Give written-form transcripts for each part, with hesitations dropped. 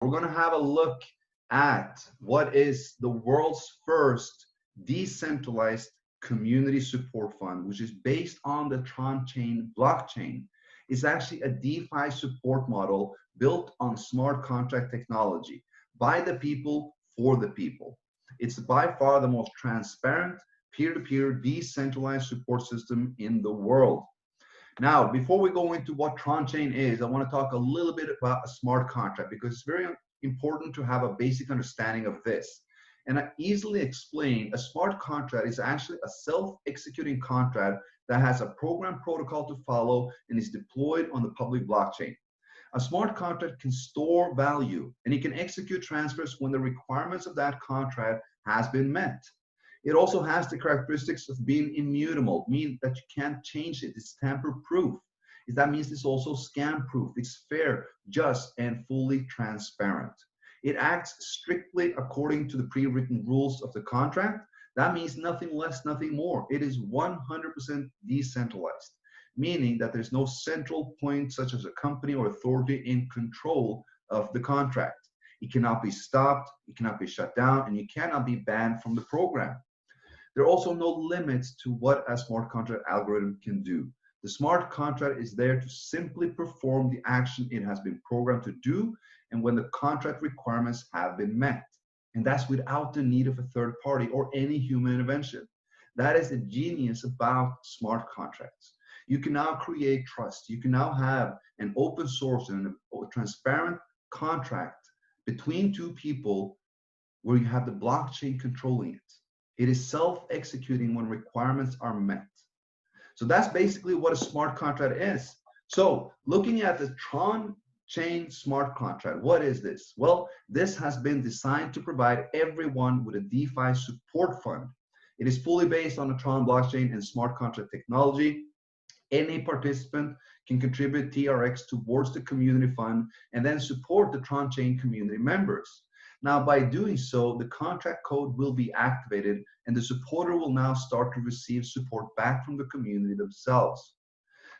We're going to have a look at what is the world's first decentralized community support fund, which is based on the Tron Chain blockchain. It's actually a DeFi support model built on smart contract technology by the people for the people. It's by far the most transparent peer-to-peer decentralized support system in the world. Now, before we go into what Tron Chain is, I want to talk a little bit about a smart contract because it's very important to have a basic understanding of this. And I easily explain, a smart contract is actually a self-executing contract that has a program protocol to follow and is deployed on the public blockchain. A smart contract can store value and it can execute transfers when the requirements of that contract has been met. It also has the characteristics of being immutable, meaning that you can't change it. It's tamper-proof. That means it's also scam-proof. It's fair, just, and fully transparent. It acts strictly according to the pre-written rules of the contract. That means nothing less, nothing more. It is 100% decentralized, meaning that there's no central point such as a company or authority in control of the contract. It cannot be stopped, it cannot be shut down, and you cannot be banned from the program. There are also no limits to what a smart contract algorithm can do. The smart contract is there to simply perform the action it has been programmed to do and when the contract requirements have been met. And that's without the need of a third party or any human intervention. That is the genius about smart contracts. You can now create trust. You can now have an open source and a transparent contract between two people where you have the blockchain controlling it. It is self-executing when requirements are met. So that's basically what a smart contract is. So looking at the Tron Chain Smart Contract, what is this? Well, this has been designed to provide everyone with a DeFi support fund. It is fully based on the Tron blockchain and smart contract technology. Any participant can contribute TRX towards the community fund and then support the Tron Chain community members. Now, by doing so, the contract code will be activated and the supporter will now start to receive support back from the community themselves.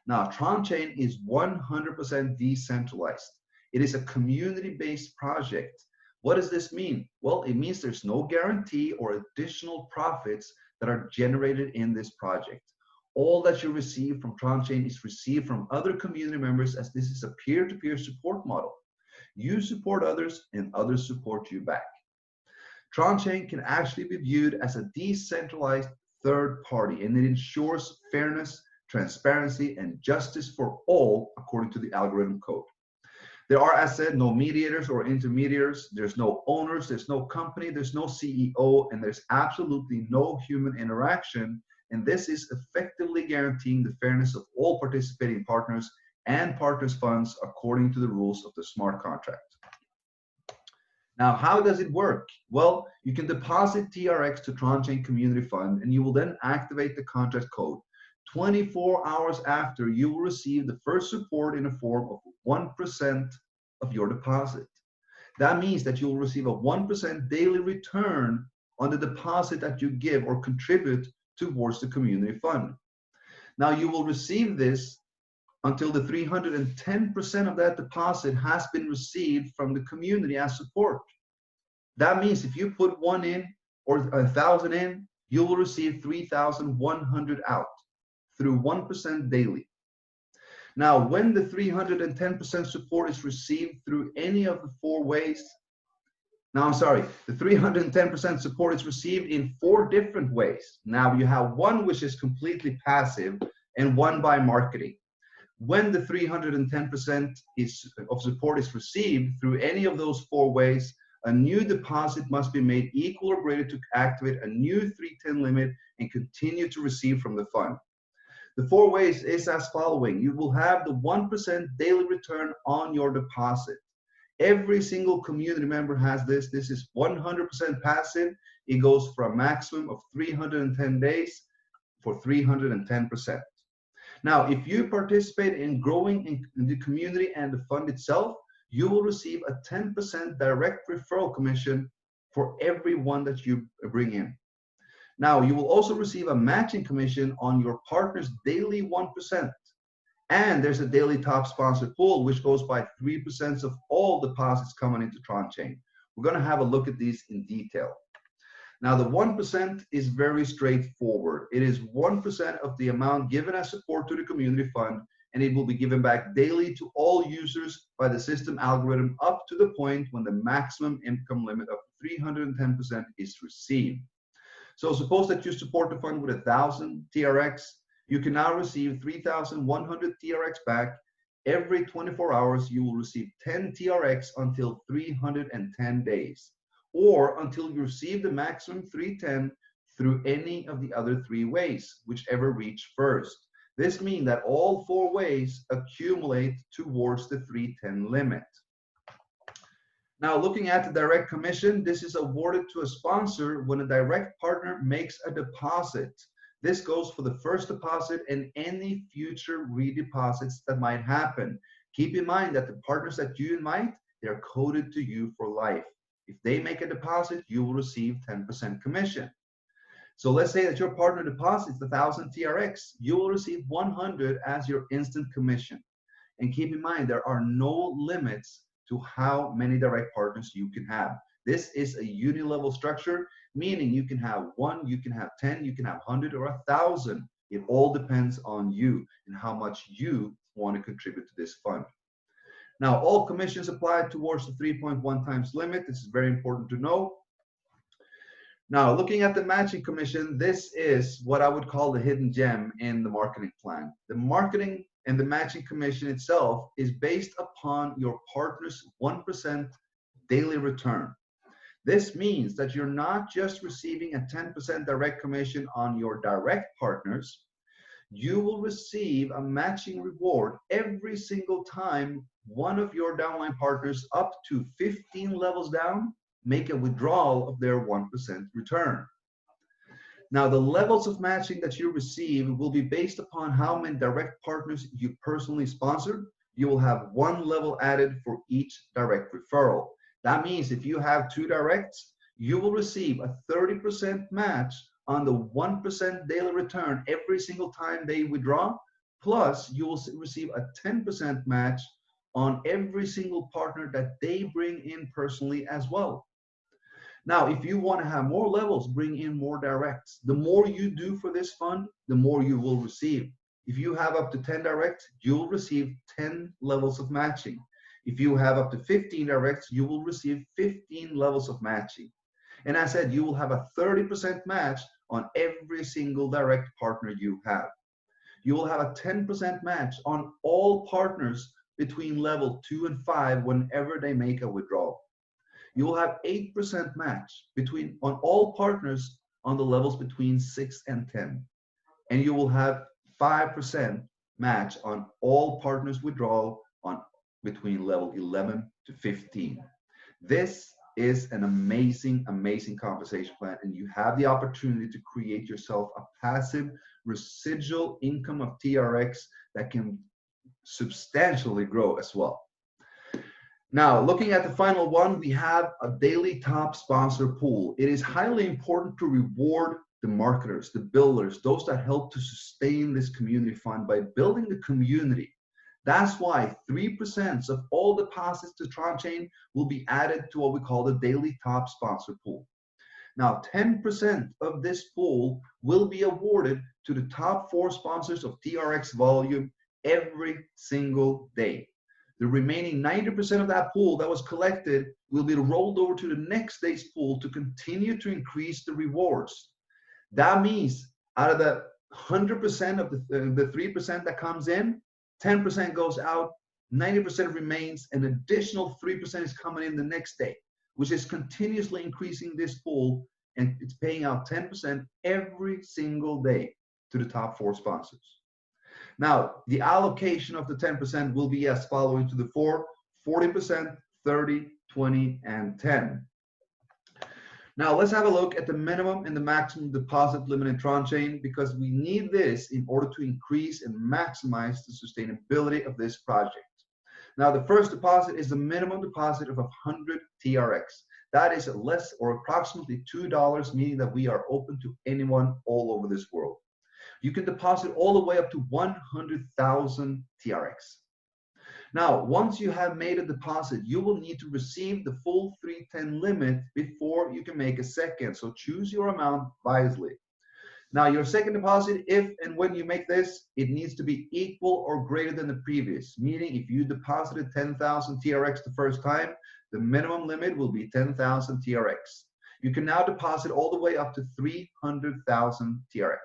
Now, Tron Chain is 100% decentralized. It is a community-based project. What does this mean? Well, it means there's no guarantee or additional profits that are generated in this project. All that you receive from Tron Chain is received from other community members as this is a peer-to-peer support model. You support others and others support you back. Tron Chain can actually be viewed as a decentralized third party and it ensures fairness, transparency, and justice for all according to the algorithm code. There are, as said, no mediators or intermediaries. There's no owners, there's no company, there's no CEO, and there's absolutely no human interaction. And this is effectively guaranteeing the fairness of all participating partners and partners' funds according to the rules of the smart contract. Now, how does it work? Well, you can deposit TRX to Tron Chain Community Fund, and you will then activate the contract code. 24 hours after, you will receive the first support in the form of 1% of your deposit. That means that you will receive a 1% daily return on the deposit that you give or contribute towards the community fund. Now, you will receive this until the 310% of that deposit has been received from the community as support. That means if you put 1 in or 1,000 in, you will receive 3,100 out through 1% daily. Now, when the 310% support is received through any of the 4 ways, the 310% support is received in 4 different ways. Now, you have one which is completely passive and one by marketing. When the 310% of support is received through any of those 4 ways, a new deposit must be made equal or greater to activate a new 310 limit and continue to receive from the fund. The 4 ways is as following. You will have the 1% daily return on your deposit. Every single community member has this. This is 100% passive. It goes for a maximum of 310 days for 310%. Now, if you participate in growing in the community and the fund itself, you will receive a 10% direct referral commission for every one that you bring in. Now, you will also receive a matching commission on your partner's daily 1%. And there's a daily top sponsor pool, which goes by 3% of all deposits coming into Tron Chain. We're going to have a look at these in detail. Now, the 1% is very straightforward. It is 1% of the amount given as support to the community fund, and it will be given back daily to all users by the system algorithm up to the point when the maximum income limit of 310% is received. So suppose that you support the fund with 1,000 TRX, you can now receive 3,100 TRX back. Every 24 hours, you will receive 10 TRX until 310 days, or until you receive the maximum 310 through any of the other 3 ways, whichever reach first. This means that all 4 ways accumulate towards the 310 limit. Now, looking at the direct commission, this is awarded to a sponsor when a direct partner makes a deposit. This goes for the first deposit and any future redeposits that might happen. Keep in mind that the partners that you invite, they're coded to you for life. If they make a deposit, you will receive 10% commission. So let's say that your partner deposits 1,000 TRX, you will receive 100 as your instant commission. And keep in mind, there are no limits to how many direct partners you can have. This is a uni-level structure, meaning you can have 1, you can have 10, you can have 100 or 1,000. It all depends on you and how much you want to contribute to this fund. Now, all commissions apply towards the 3.1 times limit. This is very important to know. Now, looking at the matching commission, this is what I would call the hidden gem in the marketing plan. The marketing and the matching commission itself is based upon your partner's 1% daily return. This means that you're not just receiving a 10% direct commission on your direct partners. You will receive a matching reward every single time one of your downline partners up to 15 levels down make a withdrawal of their 1% return. Now, the levels of matching that you receive will be based upon how many direct partners you personally sponsored. You will have 1 level added for each direct referral. That means if you have 2 directs, you will receive a 30% match on the 1% daily return every single time they withdraw, plus you will receive a 10% match on every single partner that they bring in personally as well. Now, if you want to have more levels, bring in more directs. The more you do for this fund, the more you will receive. If you have up to 10 directs, you'll receive 10 levels of matching. If you have up to 15 directs, you will receive 15 levels of matching. And as I said, you will have a 30% match on every single direct partner you have. You will have a 10% match on all partners between level 2 and 5 whenever they make a withdrawal. You will have 8% match on all partners on the levels between 6 and 10. And you will have 5% match on all partners withdrawal on between level 11 to 15. This is an amazing, amazing compensation plan, and you have the opportunity to create yourself a passive residual income of TRX that can substantially grow as well. Now, looking at the final one, we have a daily top sponsor pool. It is highly important to reward the marketers, the builders, those that help to sustain this community fund by building the community. That's why 3% of all deposits to Tron Chain will be added to what we call the daily top sponsor pool. Now, 10% of this pool will be awarded to the top 4 sponsors of TRX volume every single day. The remaining 90% of that pool that was collected will be rolled over to the next day's pool to continue to increase the rewards. That means out of the 100% of the 3% that comes in, 10% goes out, 90% remains, an additional 3% is coming in the next day, which is continuously increasing this pool, and it's paying out 10% every single day to the top 4 sponsors. Now, the allocation of the 10% will be as following to the 40%, 30, 20, and 10. Now, let's have a look at the minimum and the maximum deposit limit in Tron Chain, because we need this in order to increase and maximize the sustainability of this project. Now, the first deposit is the minimum deposit of 100 TRX. That is less or approximately $2, meaning that we are open to anyone all over this world. You can deposit all the way up to 100,000 TRX. Now, once you have made a deposit, you will need to receive the full 310 limit before you can make a second. So choose your amount wisely. Now, your second deposit, if and when you make this, it needs to be equal or greater than the previous. Meaning, if you deposited 10,000 TRX the first time, the minimum limit will be 10,000 TRX. You can now deposit all the way up to 300,000 TRX.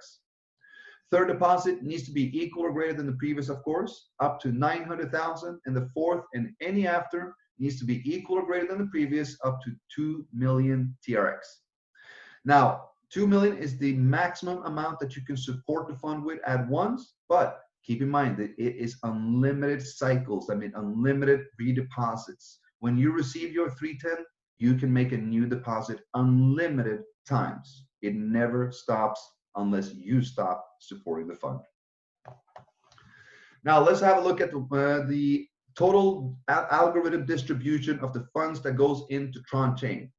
Third deposit needs to be equal or greater than the previous, of course, up to 900,000. And the fourth and any after needs to be equal or greater than the previous, up to 2 million TRX. Now, 2 million is the maximum amount that you can support the fund with at once, but keep in mind that it is unlimited cycles. I mean, unlimited redeposits. When you receive your 310, you can make a new deposit unlimited times. It never stops unless you stop supporting the fund. Now, let's have a look at the total algorithm distribution of the funds that goes into Tron Chain.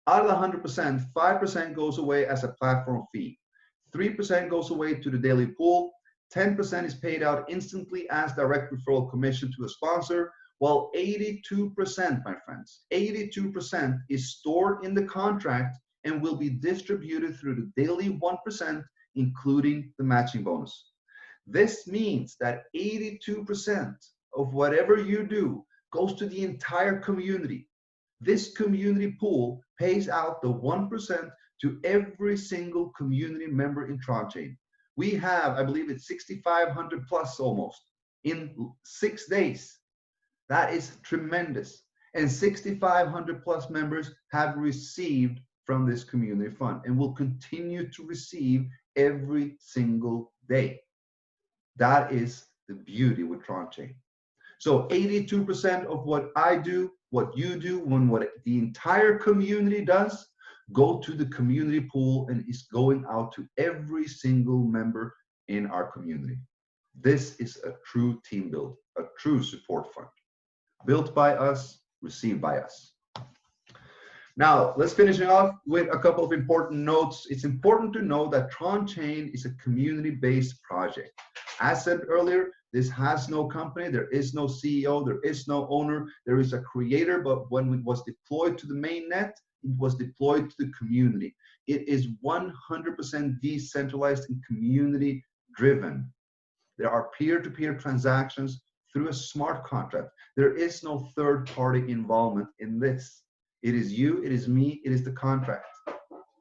Out of the 100%, 5% goes away as a platform fee. 3% goes away to the daily pool. 10% is paid out instantly as direct referral commission to a sponsor, while 82%, my friends, 82% is stored in the contract and will be distributed through the daily 1%, including the matching bonus. This means that 82% of whatever you do goes to the entire community. This community pool pays out the 1% to every single community member in Tron Chain. We have, I believe it's 6,500 plus almost in 6 days. That is tremendous. And 6,500 plus members have received from this community fund and will continue to receive every single day. That is the beauty with Tron Chain. So 82% of what I do, what you do, when what the entire community does, go to the community pool and is going out to every single member in our community. This is a true team build, a true support fund. Built by us, received by us. Now, let's finish it off with a couple of important notes. It's important to know that Tron Chain is a community-based project. As said earlier, this has no company, there is no CEO, there is no owner, there is a creator, but when it was deployed to the main net, it was deployed to the community. It is 100% decentralized and community driven. There are peer-to-peer transactions through a smart contract. There is no third-party involvement in this. It is you, it is me, it is the contract.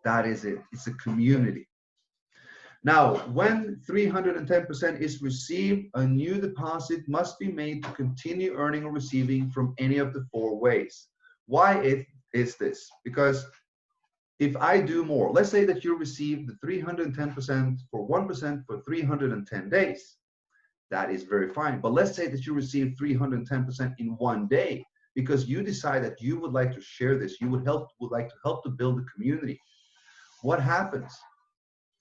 That is it. It's a community. Now, when 310% is received, a new deposit must be made to continue earning or receiving from any of the 4 ways. Why is this? Because if I do more, let's say that you receive the 310% for 1% for 310 days. That is very fine. But let's say that you receive 310% in 1 day because you decide that you would like to share this. You would like to help to build the community. What happens?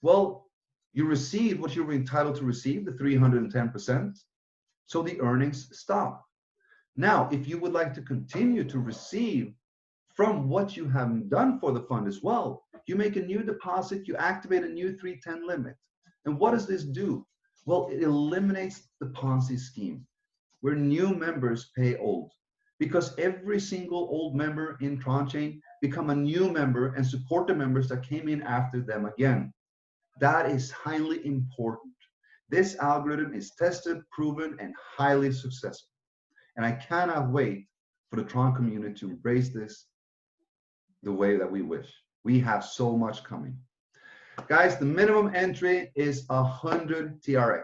Well, you receive what you were entitled to receive, the 310%, so the earnings stop. Now, if you would like to continue to receive from what you have done for the fund as well, you make a new deposit, you activate a new 310 limit. And what does this do? Well, it eliminates the Ponzi scheme where new members pay old, because every single old member in Tron Chain become a new member and support the members that came in after them again. That is highly important. This algorithm is tested, proven, and highly successful. And I cannot wait for the Tron community to embrace this the way that we wish. We have so much coming. Guys, the minimum entry is 100 TRX.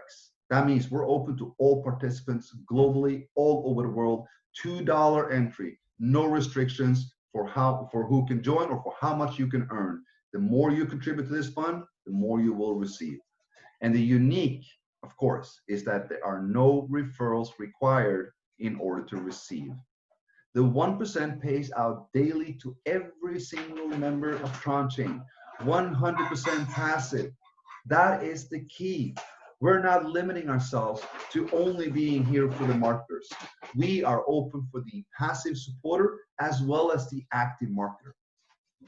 That means we're open to all participants globally, all over the world. $2 entry, no restrictions for who can join or for how much you can earn. The more you contribute to this fund, the more you will receive. And the unique, of course, is that there are no referrals required in order to receive. The 1% pays out daily to every single member of Tron Chain. 100% passive. That is the key. We're not limiting ourselves to only being here for the marketers. We are open for the passive supporter as well as the active marketer.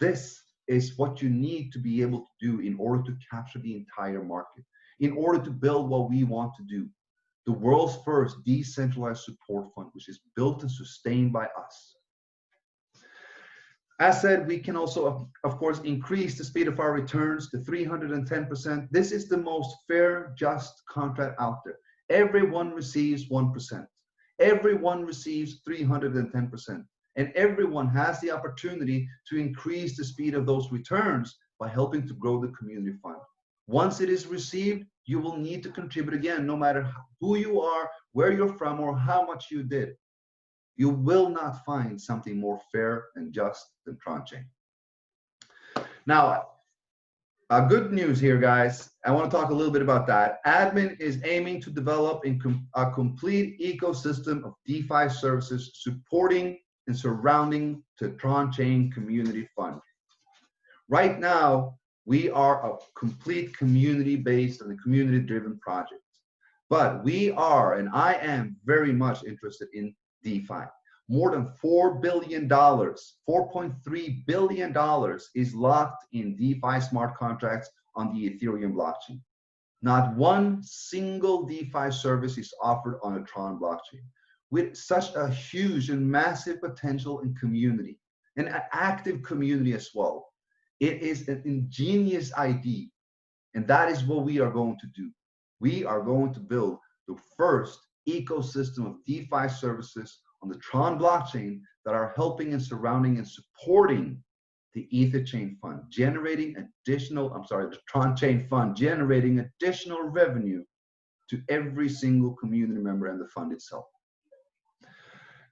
This is what you need to be able to do in order to capture the entire market. in order to build what we want to do. The world's first decentralized support fund, which is built and sustained by us. As said, we can also, of course, increase the speed of our returns to 310%. This is the most fair, just contract out there. Everyone receives 1%. Everyone receives 310%. And everyone has the opportunity to increase the speed of those returns by helping to grow the community fund. Once it is received, you will need to contribute again, no matter who you are, where you're from, or how much you did. You will not find something more fair and just than Tron Chain. Now, good news here, guys. I want to talk a little bit about that. Admin is aiming to develop a complete ecosystem of DeFi services supporting and surrounding the Tron Chain Community Fund. Right now, we are a complete community-based and a community-driven project. But we are, and I am very much interested in DeFi. More than $4 billion, $4.3 billion is locked in DeFi smart contracts on the Ethereum blockchain. Not one single DeFi service is offered on a Tron blockchain. With such a huge and massive potential in community, and an active community as well. It is an ingenious idea, and that is what we are going to do. We are going to build the first ecosystem of DeFi services on the Tron blockchain that are helping and surrounding and supporting the Ether Chain Fund, generating additional, the Tron Chain Fund, generating additional revenue to every single community member and the fund itself.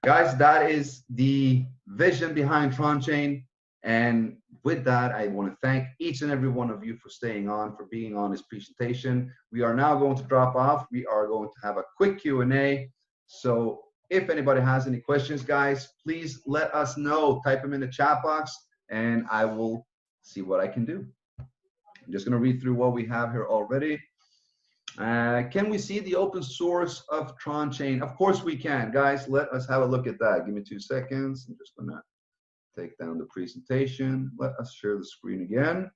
Guys, that is the vision behind Tron Chain. And with that, I want to thank each and every one of you for staying on, for being on this presentation. We are now going to drop off. We are going to have a quick Q&A. So if anybody has any questions, guys, please let us know. Type them in the chat box, and I will see what I can do. I'm just going to read through what we have here already. Can we see the open source of Tron Chain? Of course we can, guys. Let us have a look at that. Give me 2 seconds. I'm just gonna take down the presentation. Let us share the screen again.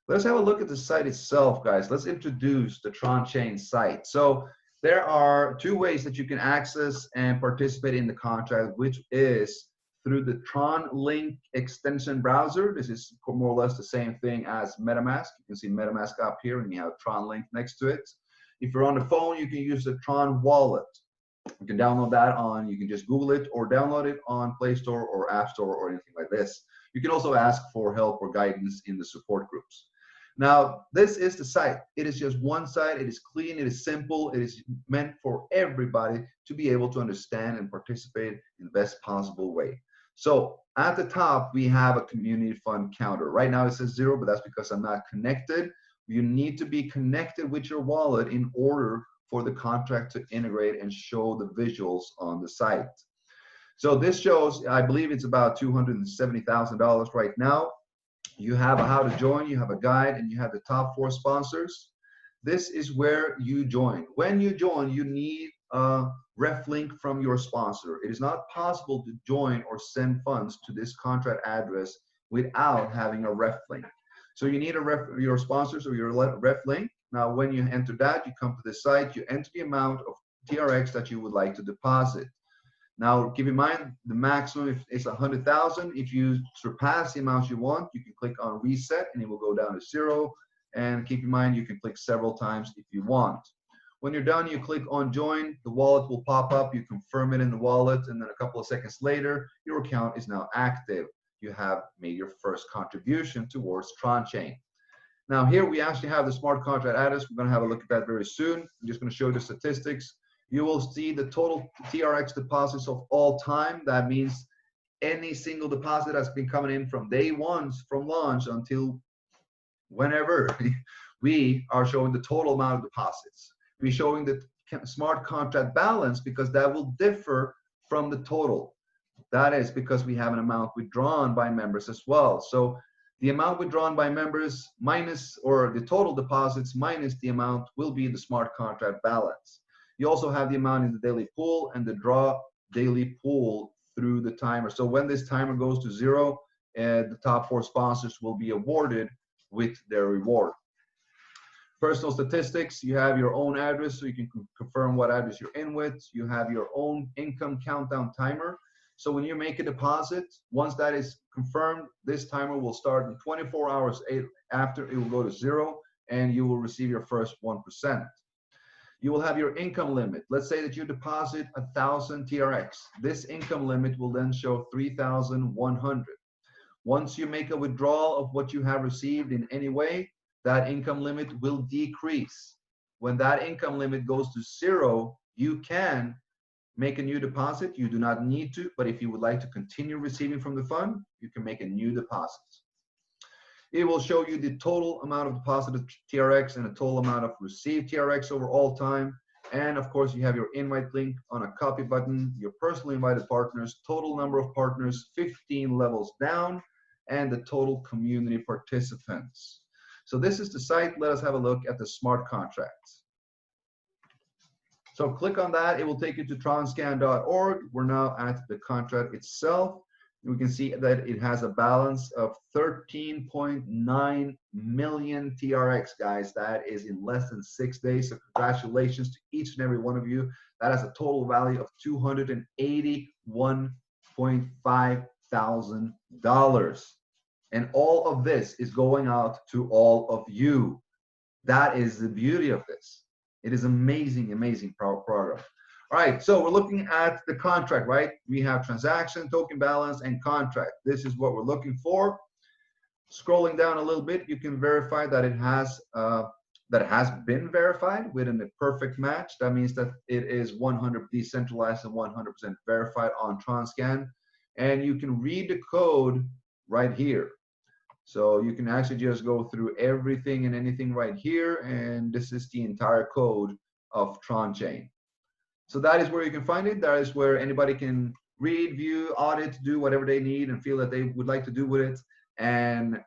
Let's have a look at the site itself, guys. Let's introduce the Tron Chain site. So there are 2 ways that you can access and participate in the contract, which is through the Tron Link extension browser. This is more or less the same thing as MetaMask. You can see MetaMask up here, and you have Tron Link next to it. If you're on the phone, you can use the Tron Wallet. You can download that on, you can just Google it or download it on Play Store or App Store or anything like this. You can also ask for help or guidance in the support groups. Now, this is the site. It is just one site. It is clean. It is simple. It is meant for everybody to be able to understand and participate in the best possible way. So at the top, we have a community fund counter. Right now it says 0, but that's because I'm not connected. You need to be connected with your wallet in order for the contract to integrate and show the visuals on the site. So this shows, I believe it's about $270,000 right now. You have a how to join, you have a guide, and you have the top 4 sponsors. This is where you join. When you join, you need a ref link from your sponsor. It is not possible to join or send funds to this contract address without having a ref link. So you need your sponsors or your ref link. Now, when you enter that, you come to this site, you enter the amount of TRX that you would like to deposit. Now, keep in mind, the maximum is 100,000. If you surpass the amount you want, you can click on reset and it will go down to 0. And keep in mind, you can click several times if you want. When you're done, you click on join, the wallet will pop up, you confirm it in the wallet, and then a couple of seconds later, your account is now active. You have made your first contribution towards Tron Chain. Now here we actually have the smart contract address. We're gonna have a look at that very soon. I'm just gonna show you the statistics. You will see the total TRX deposits of all time. That means any single deposit that's been coming in from day 1 from launch until whenever. We are showing the total amount of deposits. We're showing the smart contract balance because that will differ from the total. That is because we have an amount withdrawn by members as well. So the amount withdrawn by members minus, or the total deposits minus the amount, will be the smart contract balance. You also have the amount in the daily pool and the draw daily pool through the timer. So when this timer goes to 0, the top 4 sponsors will be awarded with their reward. Personal statistics, you have your own address, so you can confirm what address you're in with. You have your own income countdown timer. So when you make a deposit, once that is confirmed, this timer will start in 24 hours after. It will go to 0, and you will receive your first 1%. You will have your income limit. Let's say that you deposit 1,000 TRX. This income limit will then show 3,100. Once you make a withdrawal of what you have received in any way, that income limit will decrease. When that income limit goes to 0, you can make a new deposit. You do not need to, but if you would like to continue receiving from the fund, you can make a new deposit. It will show you the total amount of deposited TRX and the total amount of received TRX over all time. And of course, you have your invite link on a copy button, your personally invited partners, total number of partners, 15 levels down, and the total community participants. So this is the site. Let us have a look at the smart contracts. So click on that. It will take you to tronscan.org. We're now at the contract itself. We can see that it has a balance of 13.9 million TRX, guys. That is in less than 6 days. So congratulations to each and every one of you. That has a total value of $281.5 thousand. And all of this is going out to all of you. That is the beauty of this. It is amazing, amazing program. All right, so we're looking at the contract, right? We have transaction, token balance, and contract. This is what we're looking for. Scrolling down a little bit, you can verify that it has been verified within a perfect match. That means that it is 100% decentralized and 100% verified on TronScan. And you can read the code right here. So you can actually just go through everything and anything right here. And this is the entire code of Tron Chain. So that is where you can find it. That is where anybody can read, view, audit, do whatever they need and feel that they would like to do with it. And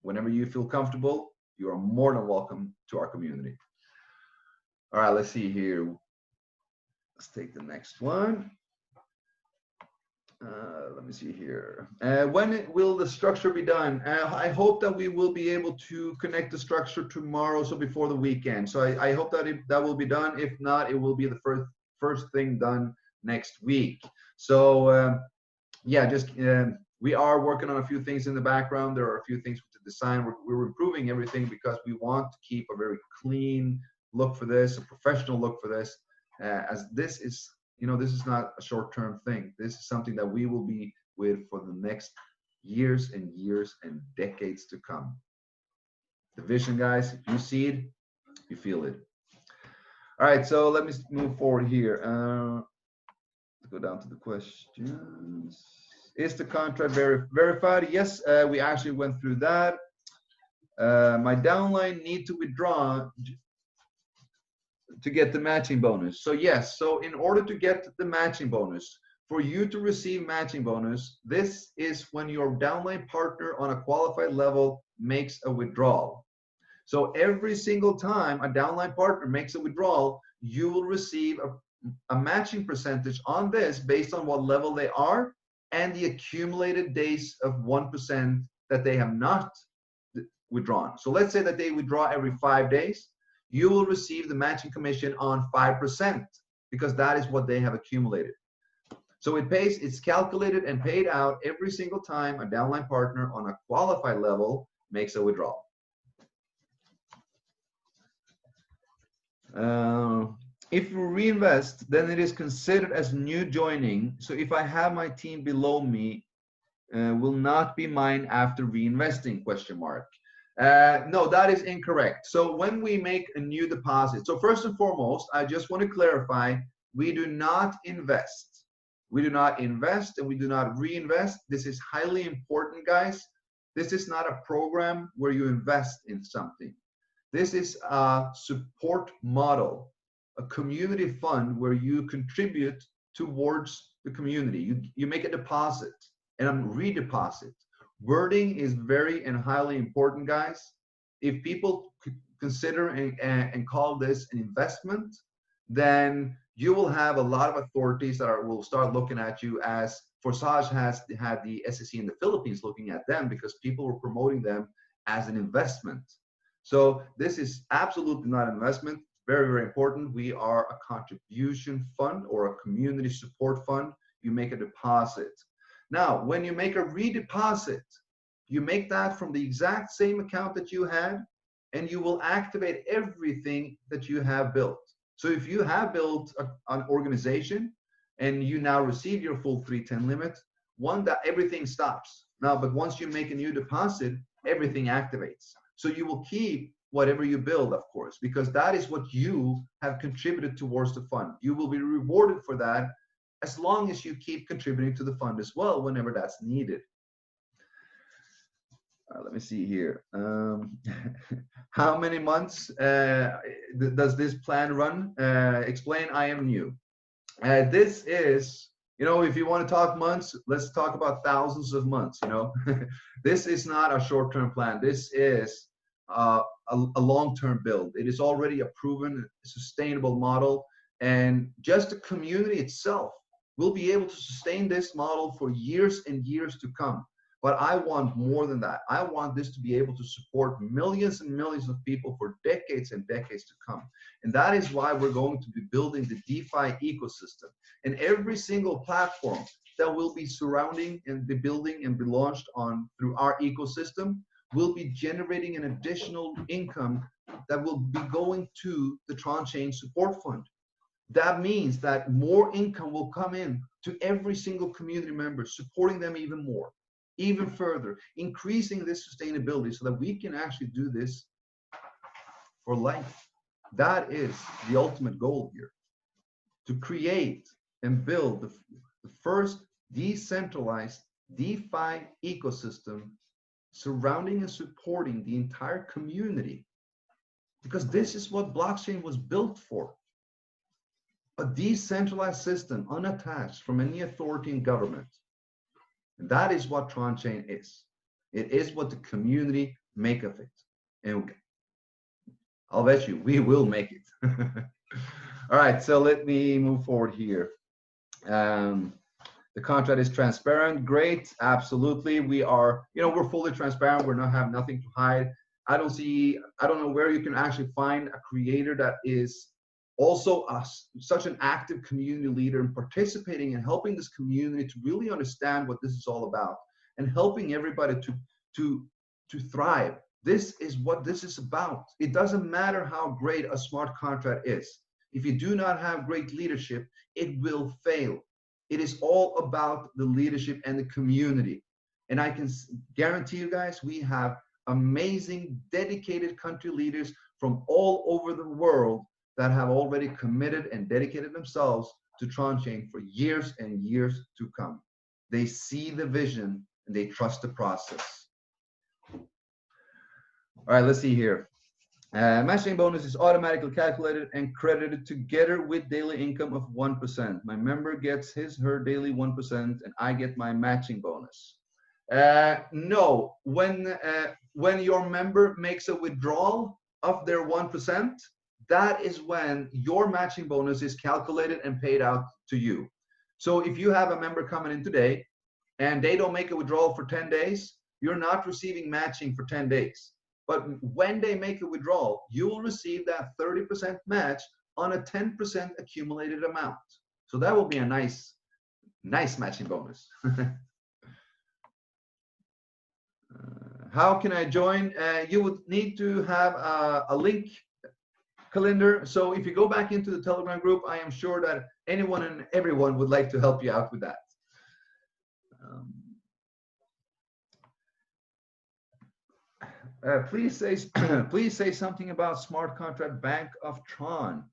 whenever you feel comfortable, you are more than welcome to our community. All right, let's see here. Let's take the next one. Let me see here. When will the structure be done? I hope that we will be able to connect the structure tomorrow, so before the weekend. So I hope that that will be done. If not, it will be the first thing done next week. So yeah, just we are working on a few things in the background. There are a few things to design. We're improving everything because we want to keep a very clean look for this, a professional look for this, as this is, you know, this is not a short-term thing. This is something that we will be with for the next years and years and decades to come. The vision, guys, if you see it, you feel it. All right, so let me move forward here. Let's go down to the questions. Is the contract verified? Yes, we actually went through that. My downline need to withdraw to get the matching bonus. So yes, so in order to get the matching bonus, for you to receive matching bonus, this is when your downline partner on a qualified level makes a withdrawal. So every single time a downline partner makes a withdrawal, you will receive a matching percentage on this based on what level they are and the accumulated days of 1% that they have not withdrawn. So let's say that they withdraw every 5 days. You will receive the matching commission on 5% because that is what they have accumulated. So it's calculated and paid out every single time a downline partner on a qualified level makes a withdrawal. If you reinvest, then it is considered as new joining. So if I have my team below me, will not be mine after reinvesting, question mark. No, that is incorrect. So when we make a new deposit, so first and foremost, I just want to clarify, we do not invest. We do not invest and we do not reinvest. This is highly important, guys. This is not a program where you invest in something. This is a support model, a community fund where you contribute towards the community. You make a deposit and a redeposit. Wording is very and highly important, guys. If people consider and call this an investment, then you will have a lot of authorities that will start looking at you as Forsage has had the SEC in the Philippines looking at them because people were promoting them as an investment. So this is absolutely not an investment. Very, very important. We are a contribution fund or a community support fund. You make a deposit. Now, when you make a redeposit, you make that from the exact same account that you had, and you will activate everything that you have built. So if you have built an organization and you now receive your full 310 limit, that everything stops. Now, but once you make a new deposit, everything activates. So you will keep whatever you build, of course, because that is what you have contributed towards the fund. You will be rewarded for that as long as you keep contributing to the fund as well whenever that's needed. Let me see here. How many months does this plan run? Explain, I am new. This is, if you want to talk months, let's talk about thousands of months, This is not a short-term plan. This is a long-term build. It is already a proven, sustainable model. And just the community itself will be able to sustain this model for years and years to come. But I want more than that. I want this to be able to support millions and millions of people for decades and decades to come. And that is why we're going to be building the DeFi ecosystem. And every single platform that will be surrounding and be building and be launched on through our ecosystem will be generating an additional income that will be going to the Tron Chain Support Fund. That means that more income will come in to every single community member, supporting them even more, even further, increasing this sustainability so that we can actually do this for life. That is the ultimate goal here, to create and build the first decentralized DeFi ecosystem surrounding and supporting the entire community, because this is what blockchain was built for. A decentralized system unattached from any authority and government. And that is what Tron Chain is. It is what the community make of it. And I'll bet you we will make it. All right, so let me move forward here. The contract is transparent. Great, absolutely. We are, we're fully transparent. We're not have nothing to hide. I don't know where you can actually find a creator that is also such an active community leader and participating and helping this community to really understand what this is all about and helping everybody to thrive. This is what this is about. It doesn't matter how great a smart contract is. If you do not have great leadership, it will fail. It is all about the leadership and the community. And I can guarantee you guys, we have amazing, dedicated country leaders from all over the world that have already committed and dedicated themselves to Tron Chain for years and years to come. They see the vision and they trust the process. All right, let's see here. Matching bonus is automatically calculated and credited together with daily income of 1%. My member gets her daily 1% and I get my matching bonus. No, when your member makes a withdrawal of their 1%, that is when your matching bonus is calculated and paid out to you. So if you have a member coming in today and they don't make a withdrawal for 10 days, you're not receiving matching for 10 days. But when they make a withdrawal, you will receive that 30% match on a 10% accumulated amount. So that will be a nice matching bonus. How can I join? You would need to have a link calendar. So if you go back into the Telegram group, I am sure that anyone and everyone would like to help you out with that. Please say something about smart contract Bank of Tron.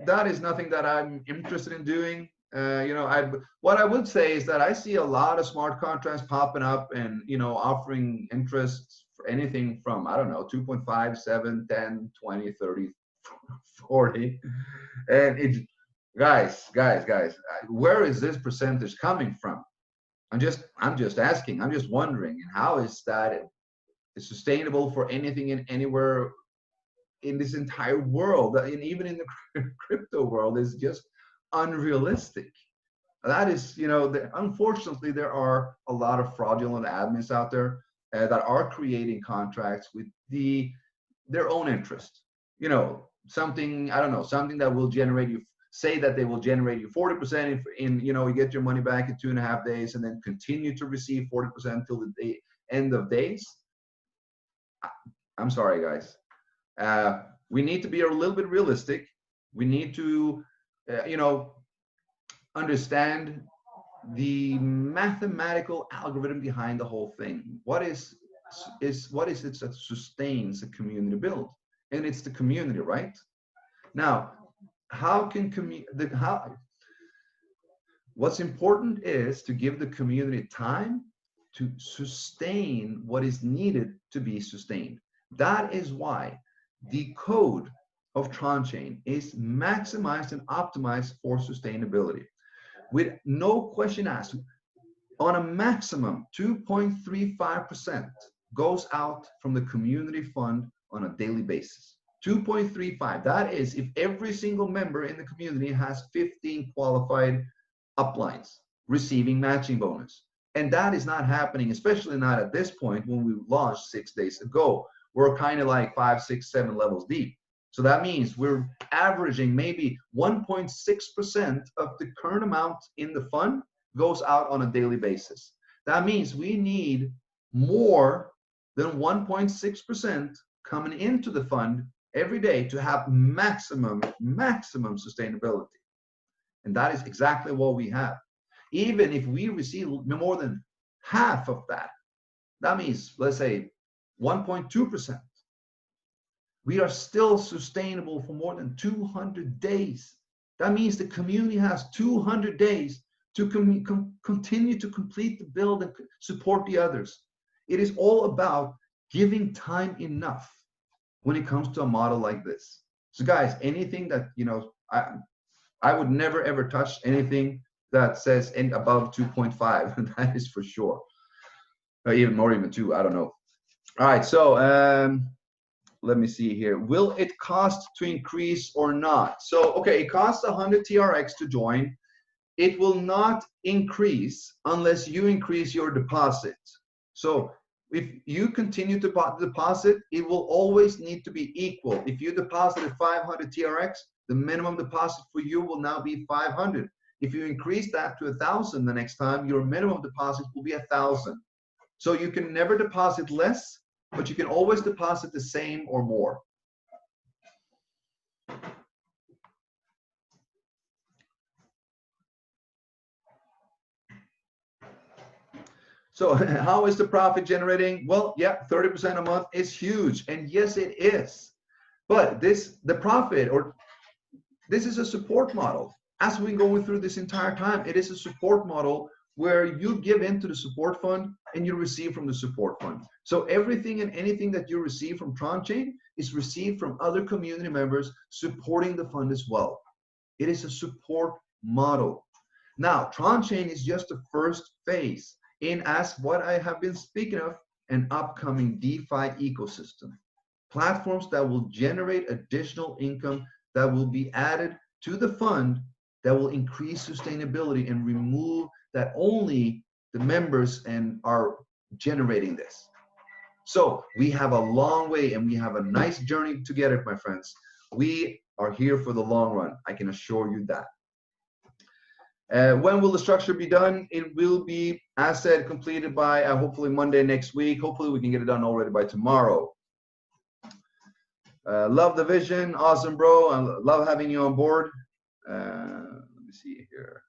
That is nothing that I'm interested in doing. What I would say is that I see a lot of smart contracts popping up and offering interest for anything from, I don't know, 2.5, 7, 10, 20, 30, 40. And it, guys, where is this percentage coming from? I'm just asking. I'm just wondering, how is that sustainable for anything and anywhere in this entire world, and even in the crypto world, is just unrealistic. That is, unfortunately, there are a lot of fraudulent admins out there, that are creating contracts with their own interest. You know, something, I don't know, something that will generate you, say that they will generate you 40% in, you know, you get your money back in 2.5 days and then continue to receive 40% until the end of days. I'm sorry, guys. We need to be a little bit realistic. We need to, you know, understand the mathematical algorithm behind the whole thing. What is it that sustains a community build? And it's the community, right? Now, what's important is to give the community time to sustain what is needed to be sustained. That is why the code of Tron Chain is maximized and optimized for sustainability. With no question asked, on a maximum, 2.35% goes out from the community fund on a daily basis. 2.35, that is if every single member in the community has 15 qualified uplines receiving matching bonus. And that is not happening, especially not at this point when we launched 6 days ago. We're kind of like 5, 6, 7 levels deep. So that means we're averaging maybe 1.6% of the current amount in the fund goes out on a daily basis. That means we need more than 1.6% coming into the fund every day to have maximum sustainability. And that is exactly what we have. Even if we receive more than half of that, that means, let's say, 1.2%. We are still sustainable for more than 200 days. That means the community has 200 days to continue to complete the build and support the others. It is all about giving time enough when it comes to a model like this. So guys, anything that, you know, I would never ever touch anything that says above 2.5. That is for sure. Or even 2, I don't know. All right, so let me see here. Will it cost to increase or not? So, okay, it costs 100 TRX to join. It will not increase unless you increase your deposit. So if you continue to deposit, it will always need to be equal. If you deposited 500 TRX, the minimum deposit for you will now be 500. If you increase that to 1,000 the next time, your minimum deposit will be 1,000. So you can never deposit less, but you can always deposit the same or more. So how is the profit generating? Well, yeah, 30% a month is huge. And yes, it is. But the profit, or this is a support model. As we've been going through this entire time, it is a support model where you give into the support fund and you receive from the support fund. So everything and anything that you receive from Tron Chain is received from other community members supporting the fund as well. It is a support model. Now, Tron Chain is just the first phase in, as what I have been speaking of, an upcoming DeFi ecosystem. Platforms that will generate additional income that will be added to the fund that will increase sustainability and remove that only the members and are generating this. So we have a long way and we have a nice journey together, my friends. We are here for the long run. I can assure you that. When will the structure be done? It will be, as said, completed by hopefully Monday next week. Hopefully we can get it done already by tomorrow. Love the vision. Awesome, bro. I love having you on board. Let me see here.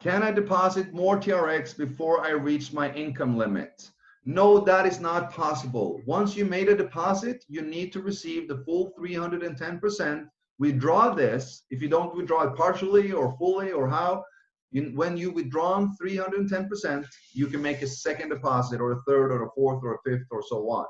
Can I deposit more TRX before I reach my income limit? No, that is not possible. Once you made a deposit, you need to receive the full 310%. Withdraw this. If you don't withdraw it partially or fully or how, when you withdraw 310%, you can make a second deposit or a third or a fourth or a fifth or so on.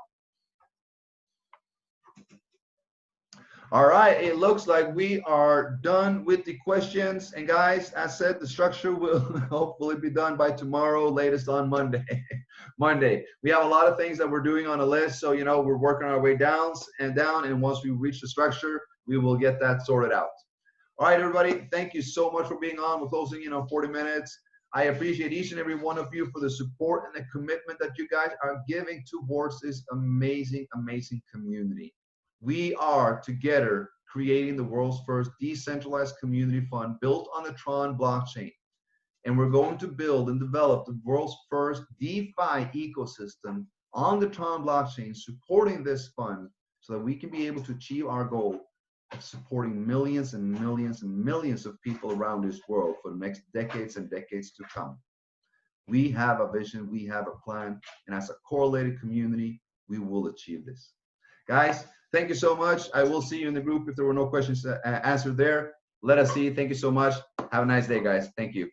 All right, it looks like we are done with the questions. And guys, as said, the structure will hopefully be done by tomorrow, latest on Monday. Monday. We have a lot of things that we're doing on a list. So, you know, we're working our way down. And once we reach the structure, we will get that sorted out. All right, everybody, thank you so much for being on. We're closing in on 40 minutes. I appreciate each and every one of you for the support and the commitment that you guys are giving towards this amazing, amazing community. We are together creating the world's first decentralized community fund built on the Tron blockchain. And we're going to build and develop the world's first DeFi ecosystem on the Tron blockchain, supporting this fund so that we can be able to achieve our goal of supporting millions and millions and millions of people around this world for the next decades and decades to come. We have a vision, we have a plan, and as a correlated community, we will achieve this. Guys, thank you so much. I will see you in the group if there were no questions answered there. Let us see. Thank you so much. Have a nice day, guys. Thank you.